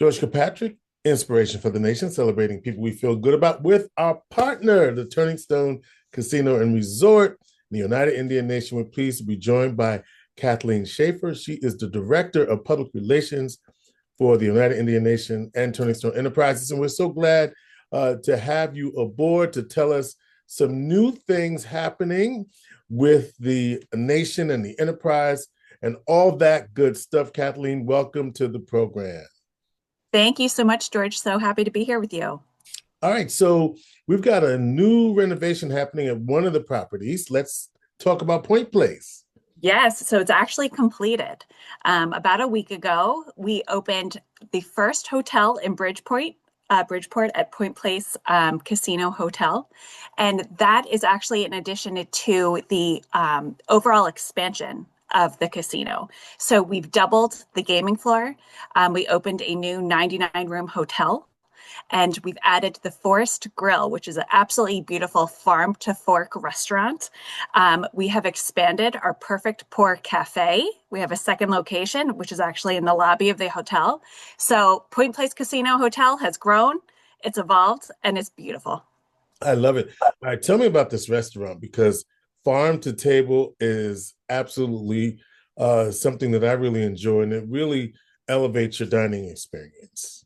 George Kilpatrick, inspiration for the nation, celebrating people we feel good about with our partner, the Turning Stone Casino and Resort, the United Indian Nation. We're pleased to be joined by Kathleen Shaffer. She is the Director of Public Relations for the United Indian Nation and Turning Stone Enterprises. And we're so glad to have you aboard to tell us some new things happening with the nation and the enterprise and all that good stuff. Kathleen, welcome to the program. Thank you so much, George. So happy to be here with you. All right, so we've got a new renovation happening at one of the properties. Let's talk about Point Place. Yes, so it's actually completed. About a week ago, we opened the first hotel in Bridgeport at Point Place Casino Hotel. And that is actually in addition to the overall expansion of the casino. So we've doubled the gaming floor. We opened a new 99-room hotel. And we've added the Forest Grill, which is an absolutely beautiful farm to fork restaurant. We have expanded our Perfect Pour Cafe. We have a second location, which is actually in the lobby of the hotel. So Point Place Casino Hotel has grown, it's evolved, and it's beautiful. I love it. All right, tell me about this restaurant, because farm to table is absolutely something that I really enjoy, and it really elevates your dining experience.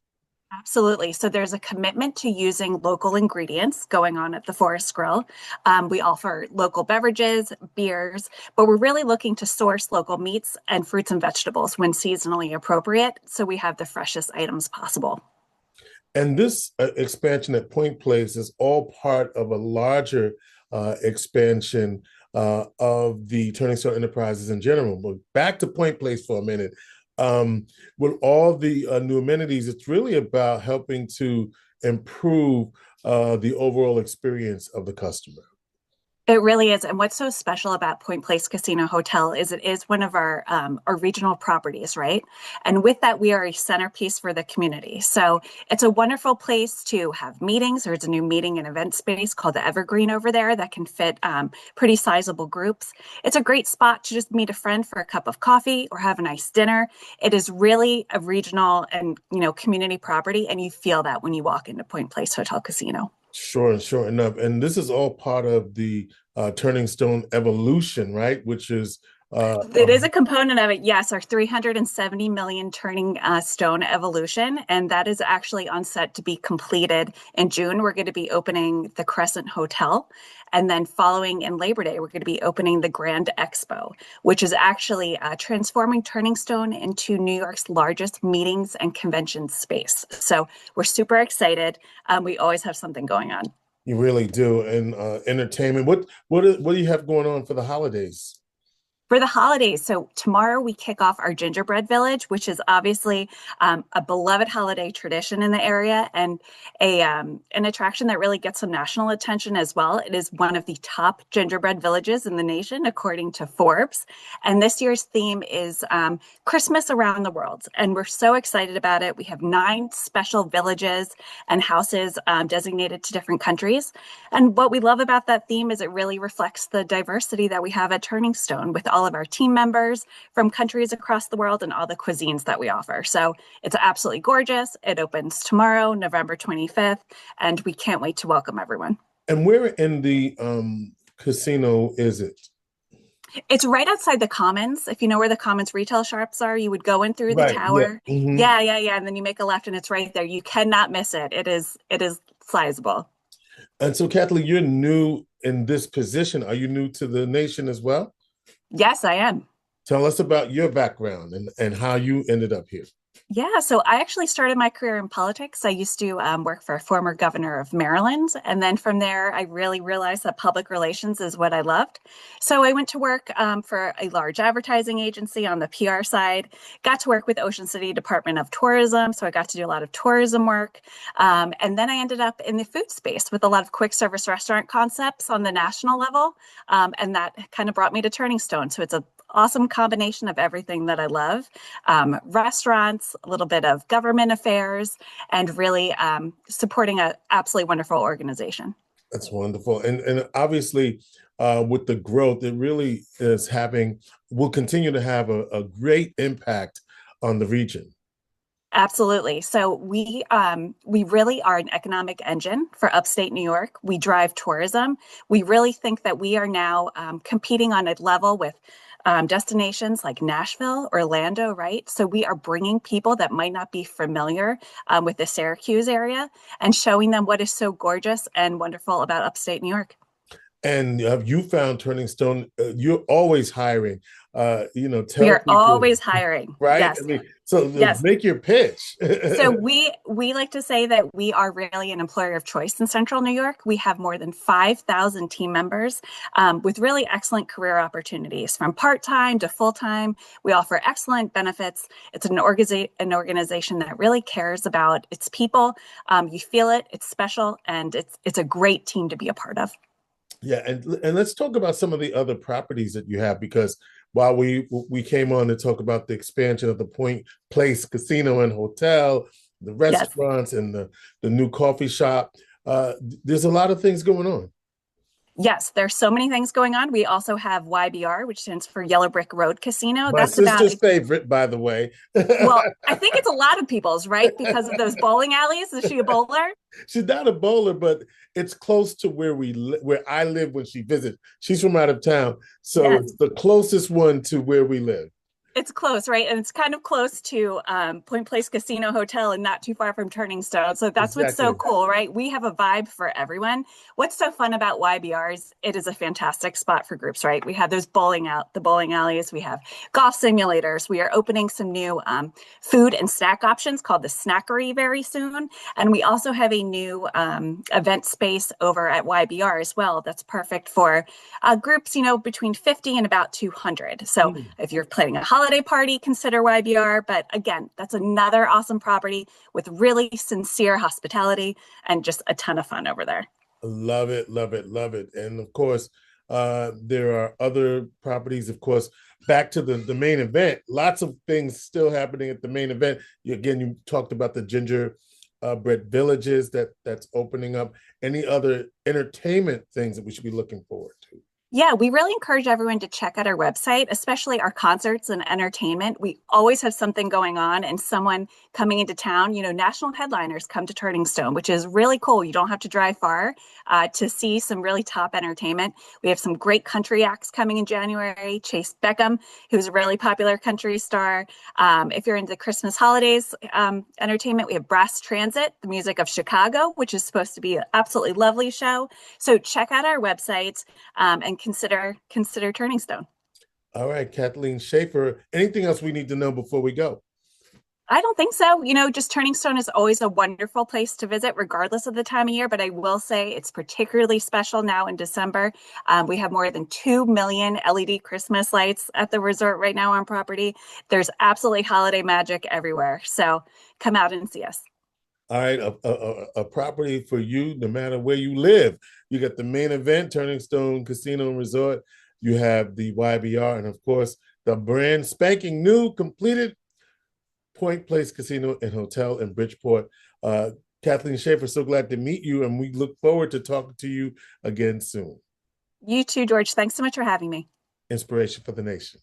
Absolutely. So there's a commitment to using local ingredients going on at the Forest Grill. We offer local beverages, beers, but we're really looking to source local meats and fruits and vegetables when seasonally appropriate, so we have the freshest items possible. And this expansion at Point Place is all part of a larger expansion of the Turning Stone Enterprises in general. But back to Point Place for a minute. With all the new amenities, it's really about helping to improve the overall experience of the customer. It really is. And what's so special about Point Place Casino Hotel is it is one of our regional properties, right? And with that, we are a centerpiece for the community. So it's a wonderful place to have meetings. There's a new meeting and event space called the Evergreen over there that can fit pretty sizable groups. It's a great spot to just meet a friend for a cup of coffee or have a nice dinner. It is really a regional and community property, and you feel that when you walk into Point Place Hotel Casino. Sure enough. And this is all part of the Turning Stone evolution, right? Which is it is a component of it. Yes, our 370 million turning stone evolution. And that is actually on set to be completed in June. We're going to be opening the Crescent Hotel. And then following in Labor Day, we're going to be opening the Grand Expo, which is actually transforming Turning Stone into New York's largest meetings and convention space. So we're super excited. We always have something going on. You really do. And entertainment. What do you have going on for the holidays? For the holidays, so tomorrow we kick off our Gingerbread Village, which is obviously a beloved holiday tradition in the area and an attraction that really gets some national attention as well. It is one of the top gingerbread villages in the nation, according to Forbes. And this year's theme is Christmas around the world. And we're so excited about it. We have 9 special villages and houses designated to different countries. And what we love about that theme is it really reflects the diversity that we have at Turning Stone with all of our team members from countries across the world and all the cuisines that we offer. So it's absolutely gorgeous. It opens tomorrow, November 25th, and we can't wait to welcome everyone. And where in the casino is it? It's right outside the Commons. If you know where the Commons retail shops are, you would go in through the tower. Yeah. Mm-hmm. Yeah. And then you make a left and it's right there. You cannot miss it. It is sizable. And so, Kathleen, you're new in this position. Are you new to the nation as well? Yes, I am. Tell us about your background and how you ended up here. Yeah, so I actually started my career in politics. I used to work for a former governor of Maryland. And then from there, I really realized that public relations is what I loved. So I went to work for a large advertising agency on the PR side, got to work with Ocean City Department of Tourism. So I got to do a lot of tourism work. And then I ended up in the food space with a lot of quick service restaurant concepts on the national level. And that kind of brought me to Turning Stone. So it's a awesome combination of everything that I love. Restaurants, a little bit of government affairs, and really supporting an absolutely wonderful organization. That's wonderful. And obviously, with the growth, it really will continue to have a great impact on the region. Absolutely. So we really are an economic engine for upstate New York. We drive tourism. We really think that we are now competing on a level with destinations like Nashville, Orlando, right? So we are bringing people that might not be familiar with the Syracuse area and showing them what is so gorgeous and wonderful about upstate New York. And you found Turning Stone. You're always hiring. We Tell are people, always hiring. right? Yes. I mean, so Yes. make your pitch. So we like to say that we are really an employer of choice in Central New York. We have more than 5,000 team members with really excellent career opportunities from part-time to full-time. We offer excellent benefits. It's an organization that really cares about its people. You feel it, it's special, and it's a great team to be a part of. Yeah, and let's talk about some of the other properties that you have because while we came on to talk about the expansion of the Point Place Casino and Hotel, the Yes. restaurants, and the new coffee shop, there's a lot of things going on. Yes, there's so many things going on. We also have YBR, which stands for Yellow Brick Road Casino. My That's about sister's favorite, by the way. Well, I think it's a lot of people's, right? Because of those bowling alleys. Is she a bowler? She's not a bowler, but it's close to where I live when she visits. She's from out of town, so Yes. it's the closest one to where we live. It's close, right? And it's kind of close to Point Place Casino Hotel and not too far from Turning Stone. So that's what's so Exactly. cool, right? We have a vibe for everyone. What's so fun about YBR is it is a fantastic spot for groups, right? We have those the bowling alleys. We have golf simulators. We are opening some new food and snack options called the Snackery very soon. And we also have a new event space over at YBR as well. That's perfect for groups, between 50 and about 200. So if you're planning a holiday party, consider YBR. But again, that's another awesome property with really sincere hospitality and just a ton of fun over there. Love it, love it, love it. And of course, there are other properties, of course, back to the main event. Lots of things still happening at the main event. You talked about the ginger bread villages that's opening up. Any other entertainment things that we should be looking forward to? Yeah, we really encourage everyone to check out our website, especially our concerts and entertainment. We always have something going on and someone coming into town. National headliners come to Turning Stone, which is really cool. You don't have to drive far to see some really top entertainment. We have some great country acts coming in January. Chase Beckham, who's a really popular country star. If you're into Christmas holidays entertainment, we have Brass Transit, the music of Chicago, which is supposed to be an absolutely lovely show. So check out our website and consider Turning Stone. All right, Kathleen Shaffer. Anything else we need to know before we go? I don't think so. Just Turning Stone is always a wonderful place to visit, regardless of the time of year. But I will say it's particularly special now in December. We have more than 2 million LED Christmas lights at the resort right now on property. There's absolutely holiday magic everywhere. So come out and see us. All right, a property for you, no matter where you live. You got the main event, Turning Stone Casino and Resort. You have the YBR, and of course, the brand spanking new, completed Point Place Casino and Hotel in Bridgeport. Kathleen Shaffer, so glad to meet you, and we look forward to talking to you again soon. You too, George. Thanks so much for having me. Inspiration for the nation.